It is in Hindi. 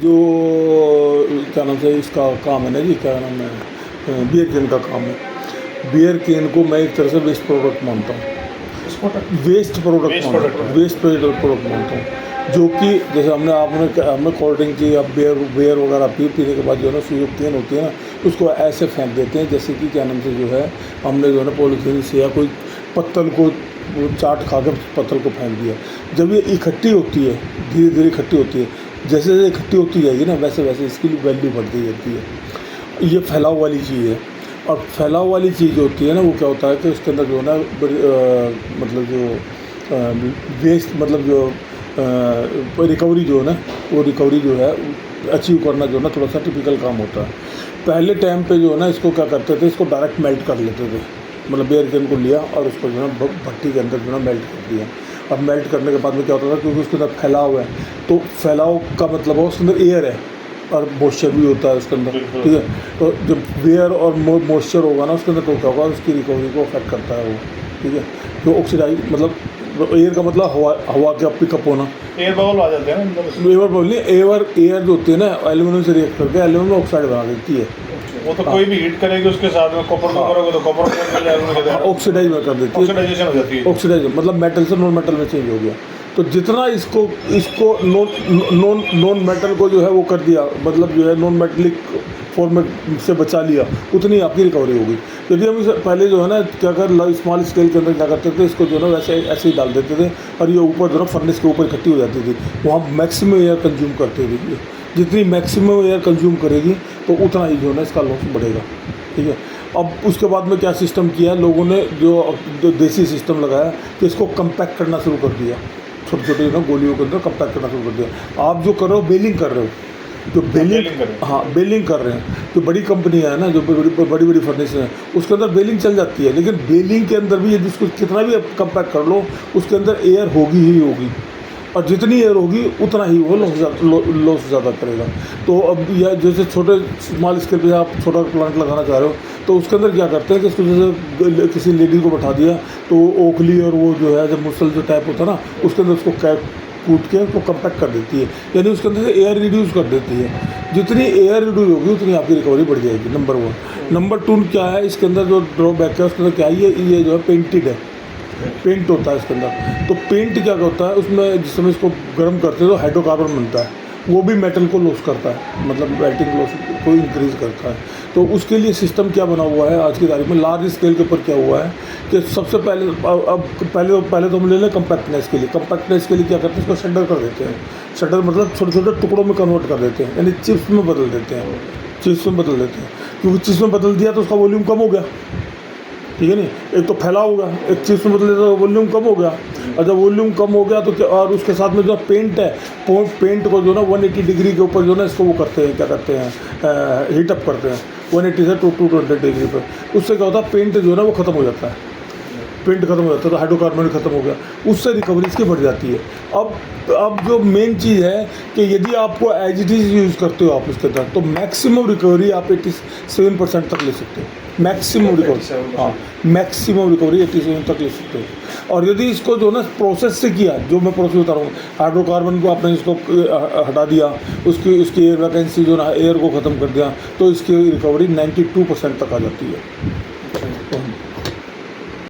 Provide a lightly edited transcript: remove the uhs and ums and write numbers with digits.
जो क्या नाम से इसका काम है ना जी, क्या नाम है, बियर कैन का काम है। बियर कैन को मैं एक तरह से वेस्ट प्रोडक्ट मानता हूँ, वेस्ट प्रोडक्ट मानता हूँ। जो कि जैसे हमने कोल्ड ड्रिंक की या बियर वगैरह पीने के बाद जो है ना उसकी जो कैन होती है ना, उसको ऐसे फेंक देते हैं जैसे कि क्या नाम से जो है हमने जो है ना पॉलीथीन से या कोई पत्तल को चाट खा कर पत्तल को फेंक दिया। जब ये इकट्ठी होती है, धीरे धीरे इकट्ठी होती है, जैसे जैसे इकट्ठी होती जाएगी ना वैसे वैसे इसकी वैल्यू बढ़ती जाती है। ये फैलाव वाली चीज़ है। और फैलाव वाली चीज़ होती है ना, वो क्या होता है कि उसके अंदर जो है ना मतलब जो वेस्ट मतलब जो रिकवरी जो है ना, वो रिकवरी जो है अचीव करना जो है ना थोड़ा सा टिपिकल काम होता है। पहले टाइम पे जो है ना इसको क्या करते थे, इसको डायरेक्ट मेल्ट कर लेते थे। मतलब बियर कैन को लिया और उसको जो है भट्टी के अंदर जो है मेल्ट कर दिया। अब मेल्ट करने के बाद में क्या होता था, क्योंकि उसके अंदर फैलाव है, तो फैलाव का मतलब है उसके अंदर एयर है और मॉइस्चर भी होता है उसके अंदर, ठीक है। तो जब एयर और मॉइस्चर होगा ना उसके अंदर, तो क्या होगा, उसकी रिकवरी को अफेक्ट करता है वो, ठीक है। तो ऑक्सीडाइज मतलब एयर का मतलब हवा का पिकअप होना, एयर बबल आ जाते हैं ना, एयर बबल नहीं, एयर जो होती है ना एल्यूमिनियम से रिएक्ट करके एल्यूमिनियम ऑक्साइड बना देती है। वो तो कोई भी हीट करेगी उसके साथ में कॉपर को करोगे तो कॉपर ऑक्सीडाइज में कर देती है, ऑक्सीडाइजेशन हो जाती है। ऑक्सीडाइज मतलब मेटल से नॉन मेटल में चेंज हो गया। तो जितना इसको नॉन मेटल को जो है वो कर दिया, मतलब जो है नॉन मेटलिक फॉर्म से बचा लिया, उतनी आपकी रिकवरी होगी। यदि हम इसे पहले जो है ना क्या कर स्मॉल स्केल के अंदर क्या करते थे, इसको जो है ना वैसे ऐसे ही डाल देते थे और ये ऊपर जो है फर्नेस के ऊपर इकट्ठी हो जाती थी। वहाँ मैक्सिमम एयर कंज्यूम करते थे। जितनी मैक्सिमम एयर कंज्यूम करेगी तो उतना ही जो है ना इसका लॉस बढ़ेगा, ठीक है। अब उसके बाद में क्या सिस्टम किया लोगों ने, जो देसी सिस्टम लगाया कि इसको कंपैक्ट करना शुरू कर दिया, छोटे छोटे ना गोलियों के अंदर कंपैक्ट करना शुरू कर दिया। आप जो कर रहे हो बेलिंग कर रहे हो, जो बेलिंग बेलिंग कर रहे हैं, जो बड़ी कंपनियां हैं ना, जो बड़ी फर्नेस हैं, उसके अंदर बेलिंग चल जाती है। लेकिन बेलिंग के अंदर भी यदि उसको कितना भी आप कंपैक्ट कर लो, उसके अंदर एयर होगी ही होगी, और जितनी एयर होगी उतना ही वो लॉस ज़्यादा करेगा। तो अब यह जैसे छोटे स्मॉल स्केल पे आप छोटा प्लांट लगाना चाह रहे हो, तो उसके अंदर क्या करते हैं कि इसको जैसे किसी लेडी को बैठा दिया, तो ओखली और वो जो है जब मुसल जो टाइप होता है ना, उसके अंदर उसको कूट के उसको कंपैक्ट कर देती है, यानी उसके अंदर से एयर रिड्यूस कर देती है। जितनी एयर रिड्यूस होगी उतनी आपकी रिकवरी बढ़ जाएगी, नंबर 1। नंबर 2 क्या है, इसके अंदर जो ड्रॉबैक है उसके अंदर क्या है, ये जो है पेंटेड है, पेंट होता है इसके अंदर। तो पेंट क्या होता है उसमें, जिस समय इसको गर्म करते हैं तो हाइड्रोकार्बन बनता है, वो भी मेटल को लॉस करता है, मतलब मेल्टिंग लॉस को इंक्रीज करता है। तो उसके लिए सिस्टम क्या बना हुआ है आज की तारीख में, लार्ज स्केल के ऊपर क्या हुआ है कि सबसे पहले तो हम ले लें कंपैक्टनेस के लिए। कंपैक्टनेस के लिए क्या करते हैं, इसको शटर कर देते हैं। शटर मतलब छोटे छोटे टुकड़ों में कन्वर्ट कर देते हैं, यानी चिप्स में बदल देते हैं, चिप्स में बदल देते हैं। क्योंकि चिप्स में बदल दिया तो उसका वॉल्यूम कम हो गया, ठीक है नहीं, एक तो फैलाव होगा, एक चिप्स में बदले तो वॉल्यूम कम हो गया। और जब वॉल्यूम कम हो गया तो क्या, और उसके साथ में जो पेंट है, पेंट को जो ना 180 डिग्री के ऊपर जो ना इसको वो करते हैं, क्या करते हैं, हीटअप करते हैं 180 से 220 डिग्री पर। उससे क्या होता है, पेंट जो है ना वो ख़त्म हो जाता है, पेंट खत्म हो जाता है, तो हाइड्रोकार्बन खत्म हो गया, उससे रिकवरी इसकी बढ़ जाती है। अब जो मेन चीज़ है कि यदि आपको एज इट इज़ यूज़ करते हो आप इसके अंदर, तो मैक्सिमम रिकवरी आप 87% तक ले सकते हो, मैक्सिमम रिकवरी, हाँ मैक्सिमम रिकवरी 87 तक ले सकते हो। और यदि इसको जो ना प्रोसेस से किया, जो मैं प्रोसेस बता रहा हूँ, हाइड्रोकार्बन को आपने इसको हटा दिया, उसकी एयर वैकेंसी जो ना एयर को ख़त्म कर दिया, तो इसकी रिकवरी 92% तक आ जाती है।